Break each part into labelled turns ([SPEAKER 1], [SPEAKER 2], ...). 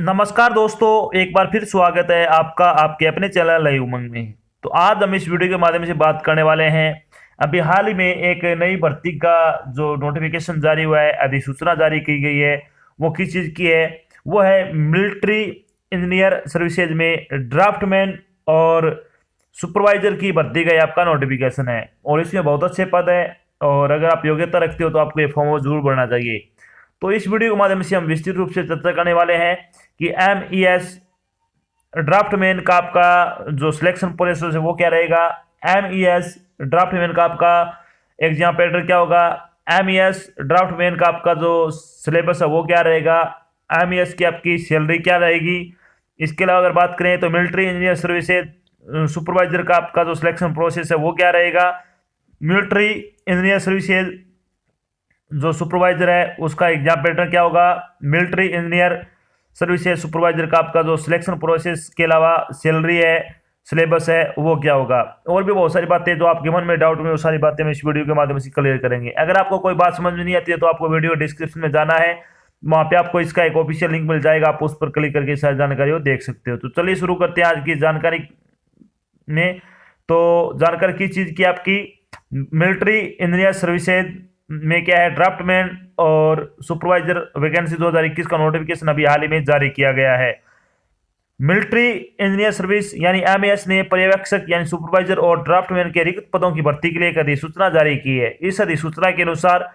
[SPEAKER 1] नमस्कार दोस्तों, एक बार फिर स्वागत है आपका आपके अपने चैनल नई उमंग में। तो आज हम इस वीडियो के माध्यम से बात करने वाले हैं। अभी हाल ही में एक नई भर्ती का जो नोटिफिकेशन जारी हुआ है, अधिसूचना जारी की गई है। वो किस चीज़ की है? वो है मिलिट्री इंजीनियर सर्विसेज में ड्राफ्टमैन और सुपरवाइजर की भर्ती का ये आपका नोटिफिकेशन है। और इसमें बहुत अच्छे पद है, और अगर आप योग्यता रखते हो तो आपको ये फॉर्म जरूर भरना चाहिए। तो इस वीडियो के माध्यम से हम विस्तृत रूप से चर्चा करने वाले हैं कि MES ड्राफ्टमैन का आपका जो सिलेक्शन प्रोसेस है वो क्या रहेगा। MES ड्राफ्टमैन का आपका एग्जाम पैटर्न क्या होगा। MES ड्राफ्टमैन का आपका जो सिलेबस है वो क्या रहेगा। MES की आपकी सैलरी क्या रहेगी। इसके अलावा अगर बात करें तो मिलिट्री इंजीनियर सर्विसेज सुपरवाइजर का आपका जो सिलेक्शन प्रोसेस है वो क्या रहेगा। मिलिट्री इंजीनियर सर्विसेज जो सुपरवाइजर है उसका एग्जाम पैटर्न क्या होगा। मिलिट्री इंजीनियर सर्विसेज सुपरवाइजर का आपका जो सिलेक्शन प्रोसेस के अलावा सैलरी है, सिलेबस है, वो क्या होगा। और भी बहुत सारी बातें जो आपके मन में डाउट में, वो सारी बातें हम इस वीडियो के माध्यम से क्लियर करेंगे। अगर आपको कोई बात समझ में नहीं आती है तो आपको वीडियो डिस्क्रिप्शन में जाना है, वहाँ पे आपको इसका एक ऑफिशियल लिंक मिल जाएगा, आप उस पर क्लिक करके सारी जानकारी वो देख सकते हो। तो चलिए शुरू करते हैं आज की जानकारी में। तो जानकारी किस चीज़ की आपकी, मिलिट्री इंजीनियर सर्विसेज में क्या है, ड्राफ्टमैन और सुपरवाइजर वैकेंसी 2021 का नोटिफिकेशन अभी हाल ही में जारी किया गया है। मिलिट्री इंजीनियर सर्विस यानी MES ने पर्यवेक्षक यानी सुपरवाइजर और ड्राफ्टमैन के रिक्त पदों की भर्ती के लिए एक अधिसूचना जारी की है। इस अधिसूचना के अनुसार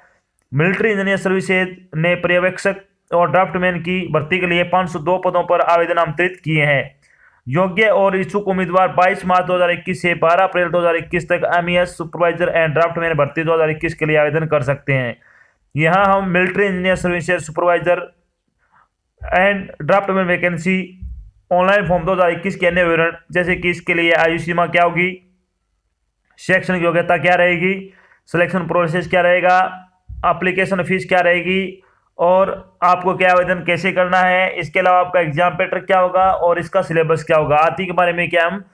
[SPEAKER 1] मिलिट्री इंजीनियर सर्विसेज ने पर्यवेक्षक और ड्राफ्टमैन की भर्ती के लिए 502 पदों पर आवेदन आमंत्रित किए हैं। योग्य और इच्छुक उम्मीदवार 22 मार्च 2021 से 12 अप्रैल 2021 तक MES सुपरवाइजर एंड ड्राफ्टमैन भर्ती 2021 के लिए आवेदन कर सकते हैं। यहाँ हम military engineer services supervisor and draftman vacancy, online form 2021 के अन्य विवरण, जैसे कि इसके लिए आयु सीमा क्या होगी, शैक्षणिक योग्यता क्या रहेगी, सिलेक्शन प्रोसेस क्या रहेगा, एप्लीकेशन फीस क्या रहेगी, और आपको क्या आवेदन कैसे करना है, इसके अलावा आपका एग्जाम पैटर्न क्या होगा और इसका सिलेबस क्या होगा, आदि के बारे में क्या हम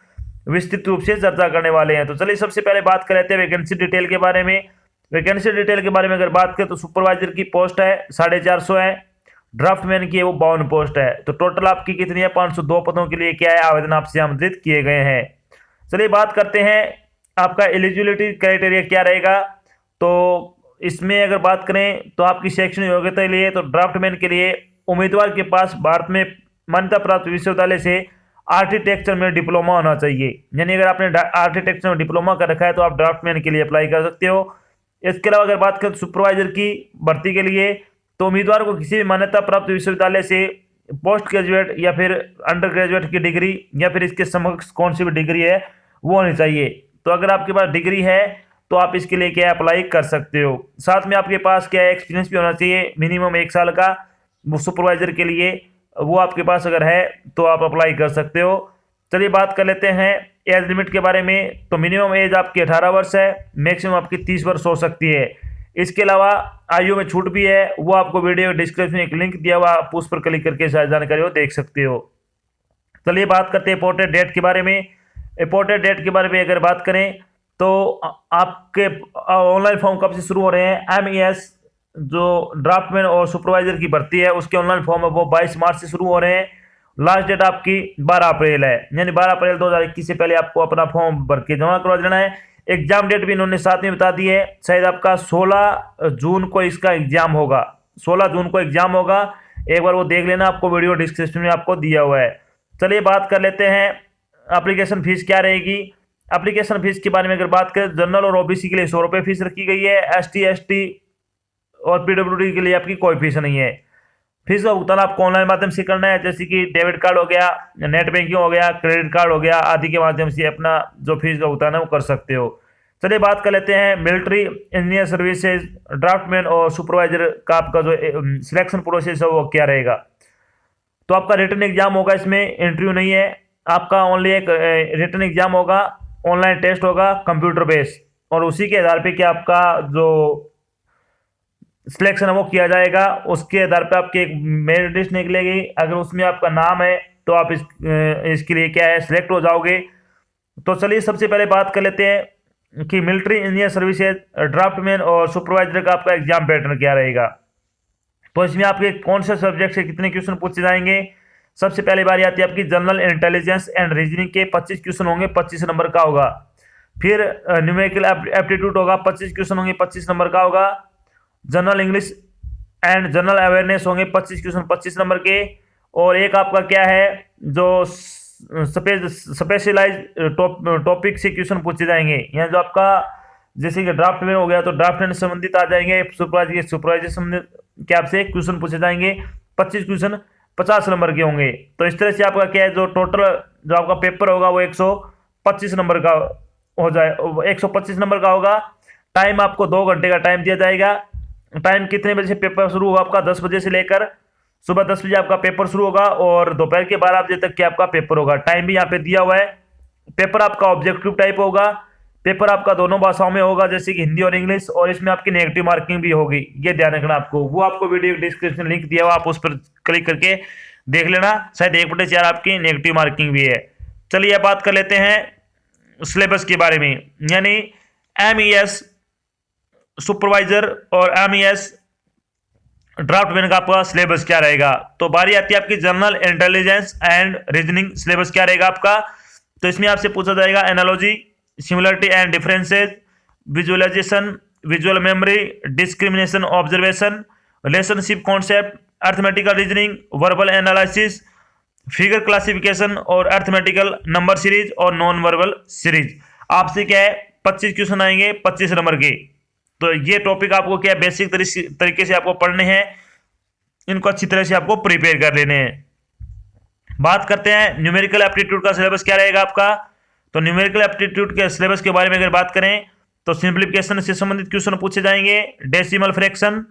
[SPEAKER 1] विस्तृत रूप से चर्चा करने वाले हैं। तो चलिए सबसे पहले बात कर लेते हैं वैकेंसी डिटेल के बारे में। वैकेंसी डिटेल के बारे में अगर बात करें तो सुपरवाइजर की पोस्ट है 450 है, ड्राफ्टमैन की है वो 52 पोस्ट है। तो टोटल आपकी कितनी है, 502 पदों के लिए क्या है, आवेदन आपसे आमंत्रित किए गए हैं। चलिए बात करते हैं आपका एलिजिबिलिटी क्राइटेरिया क्या रहेगा। तो इसमें अगर बात करें तो आपकी शैक्षणिक योग्यता के लिए, तो ड्राफ्टमैन के लिए उम्मीदवार के पास भारत में मान्यता प्राप्त विश्वविद्यालय से आर्किटेक्चर में डिप्लोमा होना चाहिए। यानी अगर आपने आर्किटेक्चर में डिप्लोमा कर रखा है तो आप ड्राफ्टमैन के लिए अप्लाई कर सकते हो। इसके अलावा अगर बात करें सुपरवाइजर की भर्ती के लिए, तो उम्मीदवार को किसी भी मान्यता प्राप्त विश्वविद्यालय से पोस्ट ग्रेजुएट या फिर अंडर ग्रेजुएट की डिग्री या फिर इसके समकक्ष कौन सी भी डिग्री है वो होनी चाहिए। तो अगर आपके पास डिग्री है तो आप इसके लिए क्या अप्लाई कर सकते हो। साथ में आपके पास क्या है, एक्सपीरियंस भी होना चाहिए मिनिमम 1 साल का वो सुपरवाइजर के लिए, वो आपके पास अगर है तो आप अप्लाई कर सकते हो। चलिए बात कर लेते हैं एज लिमिट के बारे में। तो मिनिमम एज आपकी 18 वर्ष है, मैक्सिमम आपकी 30 वर्ष हो सकती है। इसके अलावा आयु में छूट भी है, वो आपको वीडियो डिस्क्रिप्शन में एक लिंक दिया हुआ, आप उस पर क्लिक करके सारी जानकारी वो देख सकते हो। चलिए बात करते हैं इंपॉर्टेंट डेट के बारे में। इंपॉर्टेंट डेट के बारे में अगर बात करें तो आपके ऑनलाइन फॉर्म कब से शुरू हो रहे हैं। MES जो ड्राफ्टमैन और सुपरवाइजर की भर्ती है उसके ऑनलाइन फॉर्म है वो 22 मार्च से शुरू हो रहे हैं। लास्ट डेट आपकी 12 अप्रैल है, यानी 12 अप्रैल 2021 से पहले आपको अपना फॉर्म भर के जमा करवा देना है। एग्जाम डेट भी इन्होंने साथ में बता दी है, शायद आपका 16 जून को इसका एग्जाम होगा। 16 जून को एग्जाम होगा, एक बार वो देख लेना, आपको वीडियो डिस्क्रिप्शन में आपको दिया हुआ है। चलिए बात कर लेते हैं एप्लीकेशन फीस क्या रहेगी। एप्लीकेशन फीस के बारे में अगर बात करें, जनरल और OBC के लिए 100 रुपये फीस रखी गई है। ST ST और PWD के लिए आपकी कोई फीस नहीं है। फीस का भुगतान आपको ऑनलाइन माध्यम से करना है, जैसे कि डेबिट कार्ड हो गया, नेट बैंकिंग हो गया, क्रेडिट कार्ड हो गया, आदि के माध्यम से अपना जो फीस का भुगतान है वो कर सकते हो। चलिए बात कर लेते हैं मिलिट्री इंजीनियर सर्विसेज ड्राफ्टमैन और सुपरवाइजर का आपका जो सिलेक्शन प्रोसेस है वो क्या रहेगा। तो आपका रिटन एग्जाम होगा, इसमें इंटरव्यू नहीं है, आपका ओनली एक रिटन एग्जाम होगा, ऑनलाइन टेस्ट होगा कंप्यूटर बेस्ड, और उसी के आधार पे क्या आपका जो सिलेक्शन है वो किया जाएगा। उसके आधार पे आपकी एक मेरिट लिस्ट निकलेगी, अगर उसमें आपका नाम है तो आप इसके लिए क्या है सिलेक्ट हो जाओगे। तो चलिए सबसे पहले बात कर लेते हैं कि मिलिट्री इंजीनियर सर्विसेज ड्राफ्टमैन और सुपरवाइजर का आपका एग्जाम पैटर्न क्या रहेगा। तो इसमें आपके कौन से सब्जेक्ट से कितने क्वेश्चन पूछे जाएंगे। सबसे पहली बारी आती है आपकी जनरल इंटेलिजेंस एंड रीजनिंग के 25 क्वेश्चन होंगे, 25 नंबर का होगा। फिर न्यूमेरिकल एप्टीट्यूड होगा, 25 क्वेश्चन होंगे, 25 नंबर का होगा। General English and general awareness होंगे 25 क्वेश्चन 25 नंबर के। और एक आपका क्या है जो स्पेशलाइज टॉपिक से क्वेश्चन पूछे जाएंगे, यहाँ जो आपका जैसे कि ड्राफ्ट में हो गया तो ड्राफ्ट से संबंधित आ जाएंगे, सुपरवाइजर से संबंधित के आपसे क्वेश्चन पूछे जाएंगे, 25 क्वेश्चन 50 नंबर के होंगे। तो इस तरह से आपका क्या है जो टोटल जो आपका पेपर होगा वो 125 नंबर का हो जाए, 125 नंबर का होगा। टाइम आपको 2 घंटे का टाइम दिया जाएगा। टाइम कितने बजे से पेपर शुरू होगा आपका? 10 बजे से लेकर सुबह 10 बजे आपका पेपर शुरू होगा और दोपहर के 12 बजे तक के आपका पेपर होगा। टाइम भी यहाँ पे दिया हुआ है। पेपर आपका ऑब्जेक्टिव टाइप होगा। पेपर आपका दोनों भाषाओं में होगा जैसे कि हिंदी और इंग्लिश, और इसमें आपकी नेगेटिव मार्किंग भी होगी, ये ध्यान रखना आपको। वो आपको वीडियो डिस्क्रिप्शन लिंक दिया हुआ, आप उस पर क्लिक करके देख लेना। शायद 1/4 आपकी नेगेटिव मार्किंग भी है। चलिए बात कर लेते हैं सिलेबस के बारे में, यानी MES सुपरवाइजर और MES ड्राफ्टमैन का आपका सिलेबस क्या रहेगा। तो बारी आती है आपकी general intelligence and reasoning syllabus क्या रहेगा आपका। तो इसमें आपसे पूछा जाएगा analogy, similarity and differences, visualisation, visual memory, discrimination observation, relationship concept, arithmetical reasoning, verbal analysis, figure classification और अर्थमेटिकल नंबर सीरीज और नॉन वर्बल सीरीज। आपसे क्या है 25 क्वेश्चन आएंगे 25 नंबर के। तो ये टॉपिक आपको क्या बेसिक तरीके से आपको पढ़ने हैं, इनको अच्छी तरह से आपको प्रिपेयर कर लेने हैं। बात करते हैं न्यूमेरिकल एप्टीट्यूड का सिलेबस क्या रहेगा आपका। तो न्यूमेरिकल एप्टीट्यूड के सिलेबस के बारे में अगर बात करें तो सिंप्लीफिकेशन से संबंधित क्वेश्चन पूछे जाएंगे, decimal fraction,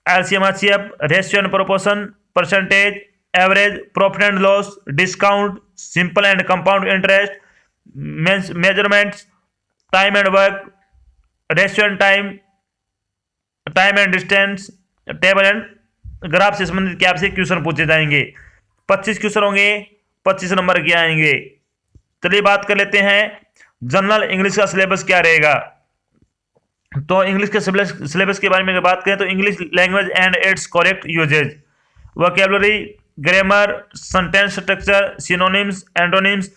[SPEAKER 1] LCM HCF, ratio and proportion, percentage, average, profit and loss, discount, simple and compound interest, measurements, time and work, ratio and time, time and distance, table and graph से संबंधित क्या आपसे question पूछे जाएंगे। 25 question होंगे, 25 number के आएंगे। चलिए बात कर लेते हैं जनरल इंग्लिश का सिलेबस क्या रहेगा। तो इंग्लिश के सिलेबस के बारे में अगर बात करें तो English language and its correct usage, vocabulary, grammar, sentence structure, synonyms, antonyms,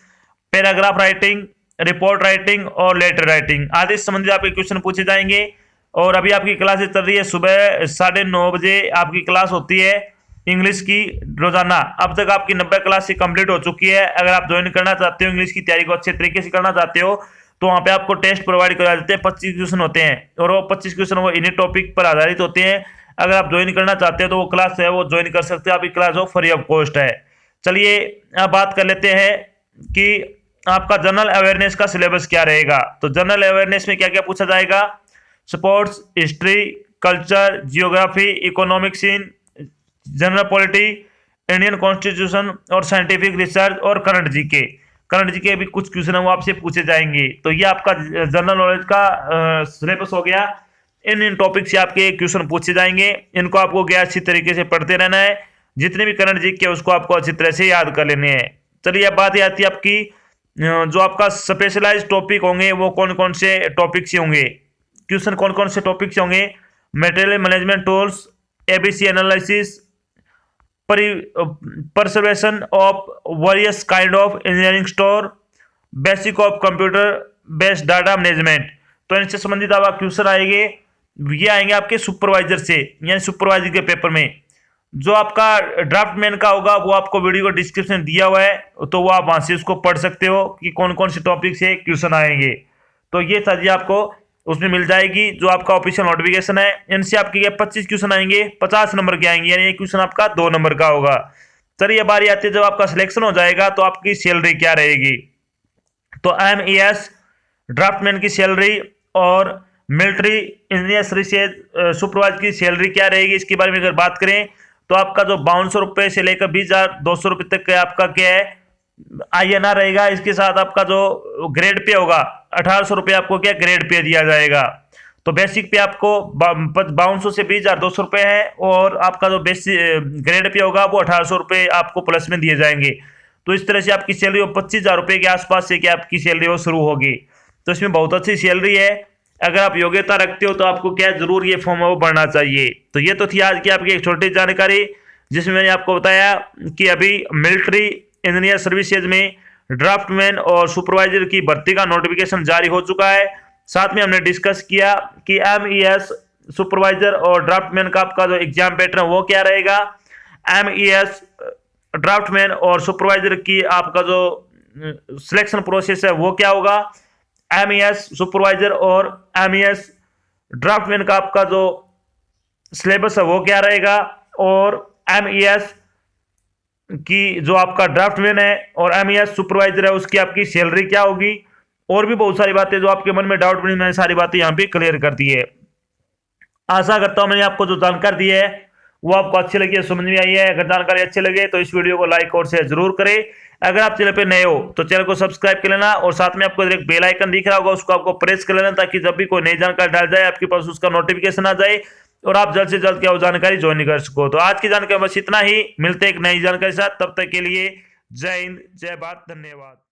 [SPEAKER 1] paragraph writing, report writing और लेटर राइटिंग आदि से संबंधित आपके क्वेश्चन पूछे जाएंगे। और अभी आपकी क्लासेस चल रही है, सुबह 9:30 बजे आपकी क्लास होती है इंग्लिश की रोजाना। अब तक आपकी 90 क्लास से कंप्लीट हो चुकी है। अगर आप ज्वाइन करना चाहते हो, इंग्लिश की तैयारी को अच्छे तरीके से करना चाहते हो, तो वहाँ पे आपको टेस्ट प्रोवाइड करा देते हैं। 25 क्वेश्चन होते हैं और वो 25 क्वेश्चन वो इन्हीं टॉपिक पर आधारित होते हैं। अगर आप ज्वाइन करना चाहते हो तो वो क्लास है वो ज्वाइन कर सकते हो। आपकी क्लास वो फ्री ऑफ कॉस्ट है। चलिए अब बात कर लेते हैं कि आपका जनरल अवेयरनेस का सिलेबस क्या रहेगा। तो जनरल अवेयरनेस में क्या क्या पूछा जाएगा? Sports, history, culture, geography, economic scene, general polity, Indian constitution और साइंटिफिक रिसर्च और करंट जीके। करंट जीके भी कुछ क्वेश्चन है वो आपसे पूछे जाएंगे। तो ये आपका जनरल नॉलेज का सिलेबस हो गया। इन टॉपिक से आपके क्वेश्चन पूछे जाएंगे। इनको आपको क्या अच्छी तरीके से पढ़ते रहना है। जितने भी करंट जीके उसको आपको अच्छी तरह से याद कर लेने हैं। चलिए अब बात आती है आपकी जो आपका स्पेशलाइज टॉपिक होंगे वो कौन कौन से टॉपिक से होंगे, क्वेश्चन कौन कौन से टॉपिक से होंगे। Material management tools, ABC analysis, preservation of various kind of engineering store, basic of computer based data management. तो इनसे संबंधित आपका क्वेश्चन आएंगे, ये आएंगे आपके सुपरवाइजर से, यानी सुपरवाइजर के पेपर में। जो आपका ड्राफ्टमैन का होगा वो आपको वीडियो को डिस्क्रिप्शन दिया हुआ है, तो वो आप वहां से उसको पढ़ सकते हो कि कौन कौन से टॉपिक से क्वेश्चन आएंगे। तो ये सारी आपको उसमें मिल जाएगी। जो आपका ऑफिशियल नोटिफिकेशन है इनसे आपके 25 क्वेश्चन आएंगे, 50 नंबर के आएंगे, यानी ये क्वेश्चन आपका 2 नंबर का होगा। चलिए बारी आती है जब आपका सिलेक्शन हो जाएगा तो आपकी सैलरी क्या रहेगी। तो MES ड्राफ्टमैन की सैलरी और मिलिट्री इंजीनियर सुपरवाइजर की सैलरी क्या रहेगी, इसके बारे में अगर बात करें तो आपका जो 5200 रुपये से लेकर 20,200 रुपये तक का आपका क्या है INR रहेगा। इसके साथ आपका जो ग्रेड पे होगा 1800 रुपये आपको क्या ग्रेड पे दिया जाएगा। तो बेसिक पे आपको 5200 से 20,200 रुपये है और आपका जो बेसिक ग्रेड पे होगा वो 1800 रुपये आपको प्लस में दिए जाएंगे। तो इस तरह से आपकी सैलरी वो 25,000 रुपये के आसपास से क्या आपकी सैलरी वो शुरू होगी। तो इसमें बहुत अच्छी सैलरी है। अगर आप योग्यता रखते हो तो आपको क्या जरूर ये फॉर्म वो भरना चाहिए। तो ये तो थी आज की आपकी एक छोटी जानकारी। जिसमें मैंने आपको बताया कि अभी मिलिट्री इंजीनियर सर्विसेज में ड्राफ्टमैन और सुपरवाइजर की भर्ती का नोटिफिकेशन जारी हो चुका है। साथ में हमने डिस्कस किया कि MES सुपरवाइजर और ड्राफ्टमैन का आपका जो एग्जाम पैटर्न वो क्या रहेगा। MES ड्राफ्टमैन और सुपरवाइजर की आपका जो सिलेक्शन प्रोसेस है वो क्या होगा। MES सुपरवाइजर और MES ड्राफ्टमैन का आपका जो सिलेबस है वो क्या रहेगा, और MES की जो आपका ड्राफ्टमैन है और MES सुपरवाइजर है उसकी आपकी सैलरी क्या होगी, और भी बहुत सारी बातें जो आपके मन में डाउट बनी मैंने सारी बातें यहाँ पे क्लियर कर दी है। आशा करता हूं मैंने आपको जो जानकारी दी है वो आपको अच्छी लगी है, समझ में आई है। अगर जानकारी अच्छी लगे तो इस वीडियो को लाइक और शेयर जरूर करें। अगर आप चैनल पे नए हो तो चैनल को सब्सक्राइब कर लेना, और साथ में आपको एक बेल आइकन दिख रहा होगा उसको आपको प्रेस कर लेना, ताकि जब भी कोई नई जानकारी डाल जाए आपके पास उसका नोटिफिकेशन आ जाए और आप जल्द से जल्द क्या वो जानकारी ज्वाइन कर सको। तो आज की जानकारी बस इतना ही, मिलते एक नई जानकारी के साथ, तब तक के लिए जय हिंद, जय भारत, धन्यवाद।